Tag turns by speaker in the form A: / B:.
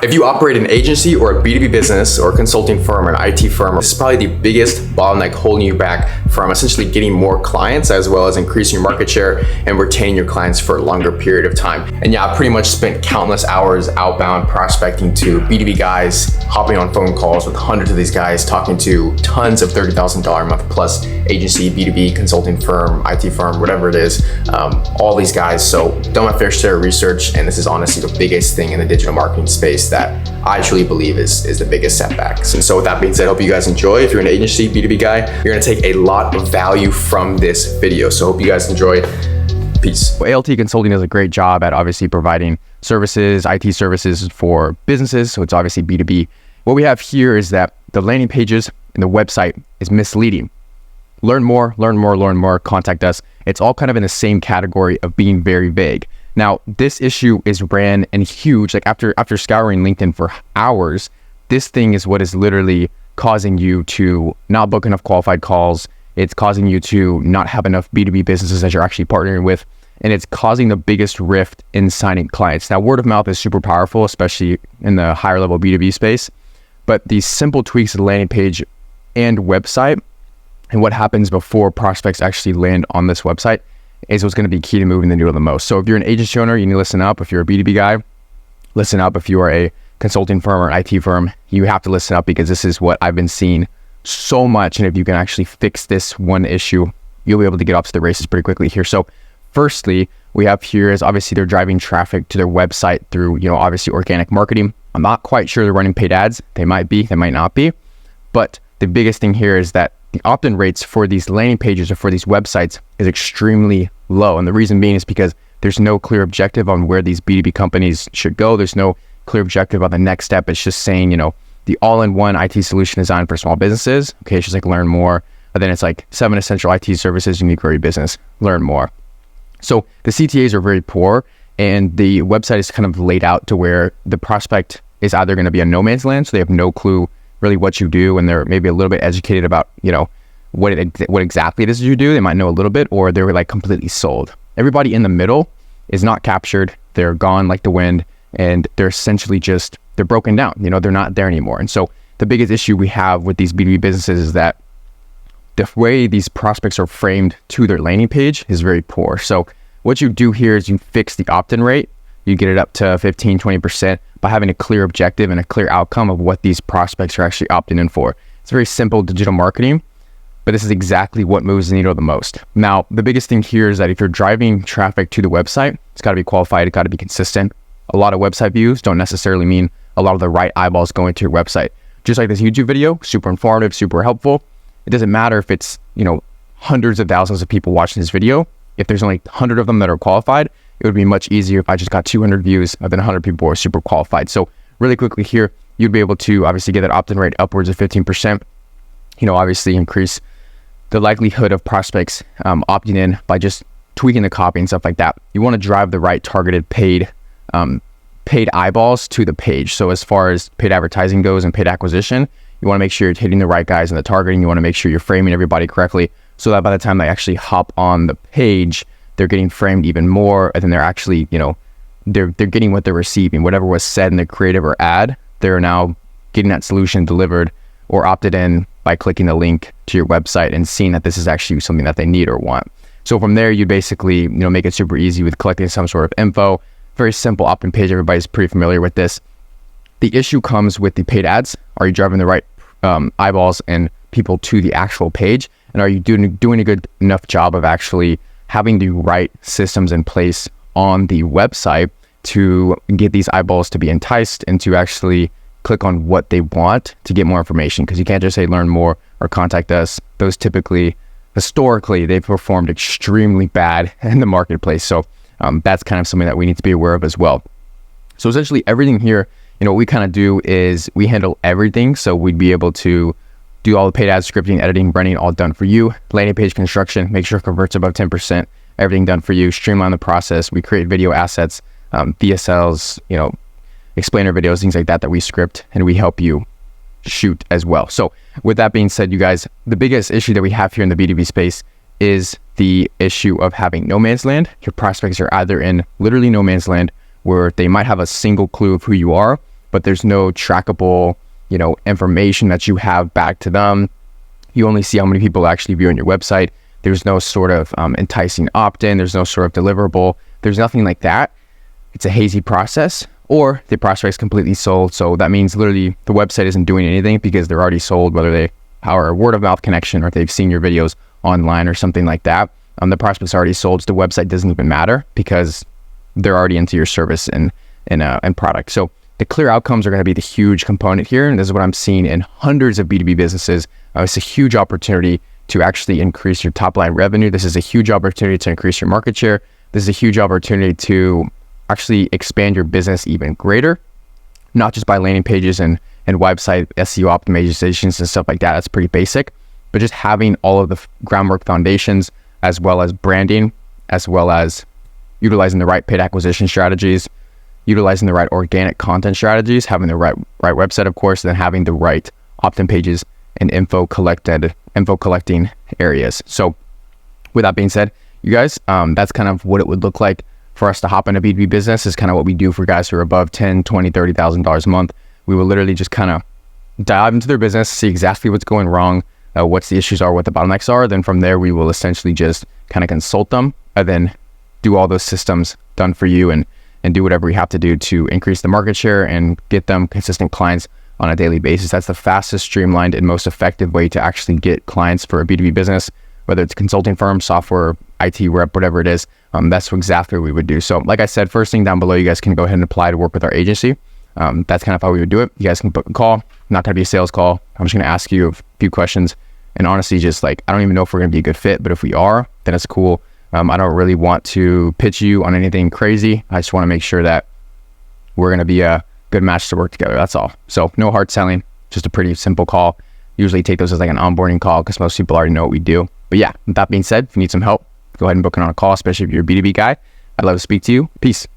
A: If you operate an agency or a B2B business or a consulting firm or an IT firm, this is probably the biggest bottleneck holding you back from essentially getting more clients, as well as increasing your market share and retaining your clients for a longer period of time. And yeah, I pretty much spent countless hours outbound prospecting to B2B guys, hopping on phone calls with hundreds of these guys, talking to tons of $30,000 a month plus agency, B2B, consulting firm, IT firm, whatever it is, all these guys. So done my fair share of research, and this is honestly the biggest thing in the digital marketing space that I truly believe is the biggest setbacks. And so with that being said, I hope you guys enjoy. If you're an agency, B2B guy, you're gonna take a lot of value from this video. So hope you guys enjoy. Peace.
B: ALT Consulting does a great job at obviously providing services, IT services for businesses. So it's obviously B2B. What we have here is that the landing pages and the website is misleading. Learn more, contact us. It's all kind of in the same category of being very vague. Now, this issue is ran and huge. Like after scouring LinkedIn for hours, this thing is what is literally causing you to not book enough qualified calls. It's causing you to not have enough B2B businesses that you're actually partnering with. And it's causing the biggest rift in signing clients. Now, word of mouth is super powerful, especially in the higher level B2B space. But these simple tweaks to the landing page and website and what happens before prospects actually land on this website is what's going to be key to moving the needle the most. So if you're an agency owner, you need to listen up. If you're a B2B guy, listen up. If you are a consulting firm or an IT firm, you have to listen up, because this is what I've been seeing so much. And if you can actually fix this one issue, you'll be able to get off to the races pretty quickly here. So firstly, we have here is obviously they're driving traffic to their website through, obviously organic marketing. I'm not quite sure they're running paid ads. They might be, they might not be. But the biggest thing here is that the opt-in rates for these landing pages or for these websites is extremely low. And the reason being is because there's no clear objective on where these B2B companies should go. There's no clear objective on the next step. It's just saying, the all-in-one IT solution designed for small businesses. Okay, it's just like learn more. But then it's like 7 essential IT services you need for your business. Learn more. So the CTAs are very poor, and the website is kind of laid out to where the prospect is either going to be a no man's land, so they have no clue really what you do, and they're maybe a little bit educated about, what exactly it is you do. They might know a little bit, or they're like completely sold. Everybody in the middle is not captured. They're gone like the wind, and they're essentially they're broken down. They're not there anymore. And so the biggest issue we have with these B2B businesses is that the way these prospects are framed to their landing page is very poor. So what you do here is you fix the opt-in rate. You get it up to 15, 20% by having a clear objective and a clear outcome of what these prospects are actually opting in for. It's very simple digital marketing, but this is exactly what moves the needle the most. Now, the biggest thing here is that if you're driving traffic to the website, it's got to be qualified, it's got to be consistent. A lot of website views don't necessarily mean a lot of the right eyeballs going to your website. Just like this YouTube video, super informative, super helpful. It doesn't matter if it's, hundreds of thousands of people watching this video. If there's only 100 of them that are qualified, it would be much easier if I just got 200 views than 100 people who are super qualified. So really quickly here, you'd be able to obviously get that opt-in rate upwards of 15%, obviously increase the likelihood of prospects opting in by just tweaking the copy and stuff like that. You want to drive the right targeted paid eyeballs to the page. So as far as paid advertising goes and paid acquisition, you want to make sure you're hitting the right guys in the targeting. You want to make sure you're framing everybody correctly, so that by the time they actually hop on the page, they're getting framed even more, and then they're actually, they're getting what they're receiving. Whatever was said in the creative or ad, they're now getting that solution delivered or opted in by clicking the link to your website and seeing that this is actually something that they need or want. So from there, you basically, make it super easy with collecting some sort of info. Very simple opt-in page. Everybody's pretty familiar with this. The issue comes with the paid ads. Are you driving the right eyeballs and people to the actual page? And are you doing a good enough job of actually having the right systems in place on the website to get these eyeballs to be enticed and to actually click on what they want to get more information? Because you can't just say learn more or contact us. Those typically, historically, they've performed extremely bad in the marketplace. So that's kind of something that we need to be aware of as well. So essentially everything here, what we kind of do is we handle everything. So we'd be able to do all the paid ads, scripting, editing, running, all done for you. Landing page construction, make sure it converts above 10%, everything done for you. Streamline the process. We create video assets, VSLs, explainer videos, things like that we script and we help you shoot as well. So with that being said, you guys, the biggest issue that we have here in the B2B space is the issue of having no man's land. Your prospects are either in literally no man's land where they might have a single clue of who you are, but there's no trackable, information that you have back to them. You only see how many people actually view on your website. There's no sort of enticing opt-in. There's no sort of deliverable. There's nothing like that. It's a hazy process, or the prospect's completely sold. So that means literally the website isn't doing anything because they're already sold, whether they are a word of mouth connection or if they've seen your videos online or something like that. The prospect's already sold, so the website doesn't even matter because they're already into your service and product. So the clear outcomes are going to be the huge component here. And this is what I'm seeing in hundreds of B2B businesses. It's a huge opportunity to actually increase your top line revenue. This is a huge opportunity to increase your market share. This is a huge opportunity to actually expand your business even greater, not just by landing pages and website SEO optimizations and stuff like that. That's pretty basic, but just having all of the groundwork foundations, as well as branding, as well as utilizing the right paid acquisition strategies, utilizing the right organic content strategies, having the right website, of course, and then having the right opt-in pages and info collecting areas. So with that being said, you guys, that's kind of what it would look like for us to hop into B2B business. Is kind of what we do for guys who are above $10, $20, $30,000 a month. We will literally just kind of dive into their business, see exactly what's going wrong, what the issues are, what the bottlenecks are. Then from there, we will essentially just kind of consult them and then do all those systems done for you and do whatever we have to do to increase the market share and get them consistent clients on a daily basis. That's the fastest, streamlined, and most effective way to actually get clients for a B2B business, whether it's a consulting firm, software, IT rep, whatever it is. That's exactly what we would do. So like I said, first thing down below, you guys can go ahead and apply to work with our agency. That's kind of how we would do it. You guys can book a call. Not going to be a sales call. I'm just going to ask you a few questions. And honestly, just like, I don't even know if we're going to be a good fit, but if we are, then it's cool. I don't really want to pitch you on anything crazy. I just want to make sure that we're going to be a good match to work together. That's all. So no hard selling, just a pretty simple call. Usually take those as like an onboarding call because most people already know what we do. But yeah, with that being said, if you need some help, go ahead and book it on a call, especially if you're a B2B guy. I'd love to speak to you. Peace.